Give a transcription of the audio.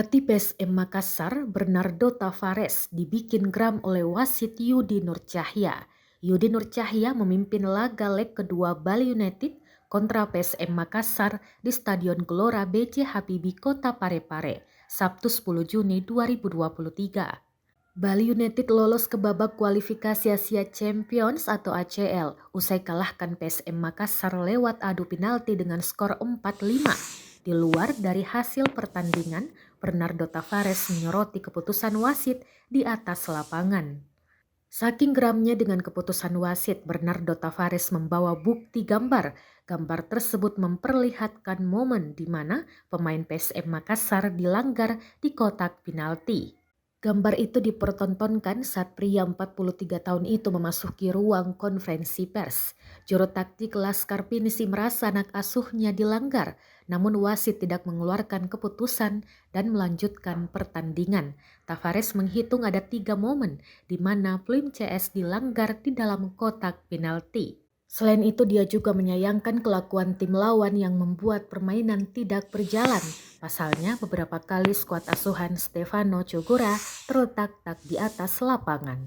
Pelatih PSM Makassar, Bernardo Tavares, dibikin geram oleh wasit Yudi Nur Cahya. Yudi Nur Cahya memimpin laga leg kedua Bali United kontra PSM Makassar di Stadion Gelora B.J. Habibie, Kota Parepare, Sabtu 10 Juni 2023. Bali United lolos ke babak kualifikasi Asia Champions atau ACL usai kalahkan PSM Makassar lewat adu penalti dengan skor 4-5. Di luar dari hasil pertandingan, Bernardo Tavares menyoroti keputusan wasit di atas lapangan. Saking geramnya dengan keputusan wasit, Bernardo Tavares membawa bukti gambar. Gambar tersebut memperlihatkan momen di mana pemain PSM Makassar dilanggar di kotak penalti. Gambar itu dipertontonkan saat pria 43 tahun itu memasuki ruang konferensi pers. Juru taktik Laskar Pinisi merasa anak asuhnya dilanggar, namun wasit tidak mengeluarkan keputusan dan melanjutkan pertandingan. Tavares menghitung ada 3 momen di mana Flim CS dilanggar di dalam kotak penalti. Selain itu dia juga menyayangkan kelakuan tim lawan yang membuat permainan tidak berjalan. Pasalnya beberapa kali skuad asuhan Stefano Cogora terletak tak di atas lapangan.